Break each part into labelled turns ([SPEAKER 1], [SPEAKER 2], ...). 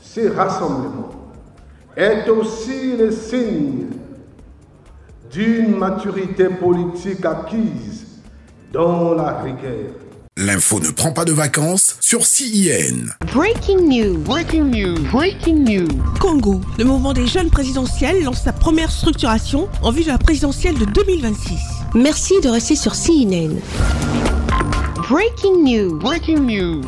[SPEAKER 1] Ce rassemblement est aussi le signe d'une maturité politique acquise dans la rigueur.
[SPEAKER 2] L'info ne prend pas de vacances sur CIN.
[SPEAKER 3] Breaking news. Breaking news. Breaking news.
[SPEAKER 4] Congo, le mouvement des jeunes présidentiels lance sa première structuration en vue de la présidentielle de 2026.
[SPEAKER 3] Merci de rester sur CNN. Breaking news. Breaking news.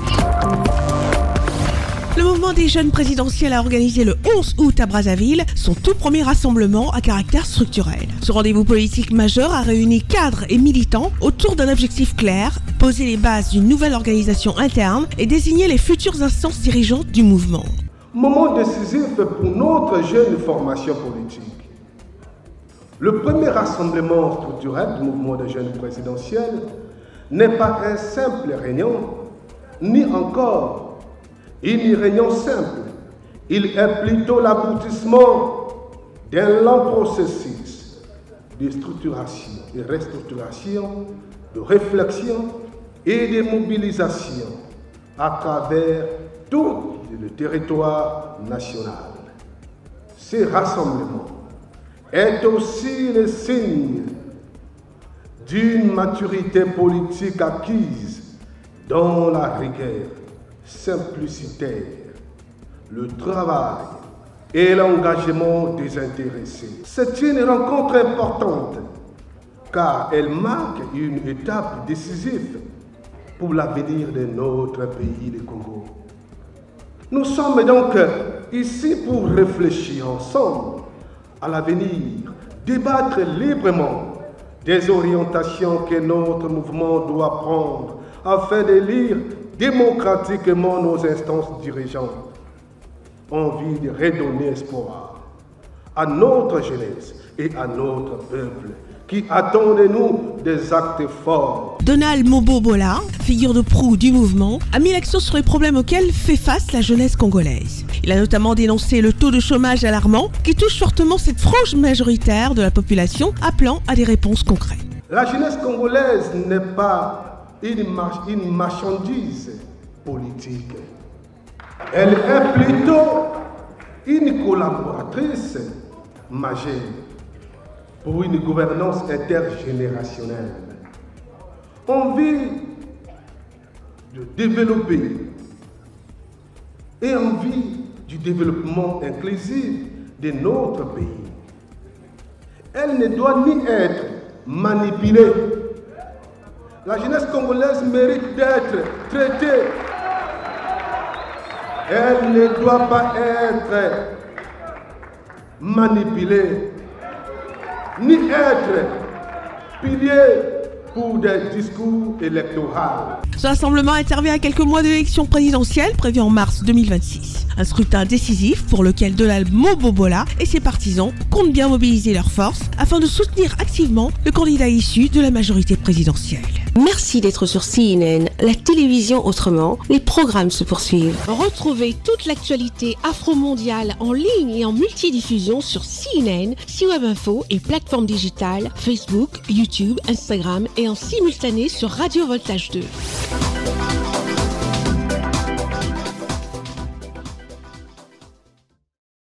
[SPEAKER 4] Le mouvement des jeunes présidentiels a organisé le 11 août à Brazzaville son tout premier rassemblement à caractère structurel. Ce rendez-vous politique majeur a réuni cadres et militants autour d'un objectif clair, poser les bases d'une nouvelle organisation interne et désigner les futures instances dirigeantes du mouvement.
[SPEAKER 1] Moment décisif pour notre jeune formation politique. Le premier rassemblement structurel du mouvement des jeunes présidentiels n'est pas un simple réunion, ni encore une réunion simple. Il est plutôt l'aboutissement d'un long processus de structuration, de restructuration, de réflexion et de mobilisation à travers tout le territoire national. Ce rassemblement est aussi le signe d'une maturité politique acquise dans la rigueur simplicitaire, le travail et l'engagement désintéressé. C'est une rencontre importante car elle marque une étape décisive pour l'avenir de notre pays, le Congo. Nous sommes donc ici pour réfléchir ensemble à l'avenir, débattre librement des orientations que notre mouvement doit prendre afin d'élire démocratiquement nos instances dirigeantes. Envie de redonner espoir à notre jeunesse et à notre peuple qui attend de nous des actes forts.
[SPEAKER 4] Donald Mobobola, figure de proue du mouvement, a mis l'accent sur les problèmes auxquels fait face la jeunesse congolaise. Il a notamment dénoncé le taux de chômage alarmant qui touche fortement cette frange majoritaire de la population, appelant à des réponses concrètes.
[SPEAKER 1] La jeunesse congolaise n'est pas une marchandise politique. Elle est plutôt une collaboratrice majeure pour une gouvernance intergénérationnelle. Envie de développer et envie du développement inclusif de notre pays. Elle ne doit ni être manipulée. La jeunesse congolaise mérite d'être traitée. Elle ne doit pas être manipulée, ni être pilier pour des discours électoraux.
[SPEAKER 4] Ce rassemblement intervient à quelques mois de l'élection présidentielle prévue en mars 2026. Un scrutin décisif pour lequel Donald Mobobola et ses partisans comptent bien mobiliser leurs forces afin de soutenir activement le candidat issu de la majorité présidentielle.
[SPEAKER 3] Merci d'être sur CNN, la télévision autrement. Les programmes se poursuivent.
[SPEAKER 5] Retrouvez toute l'actualité afro-mondiale en ligne et en multidiffusion sur CNN, C-Web Info et plateformes digitales, Facebook, YouTube, Instagram et en simultané sur Radio Voltage 2.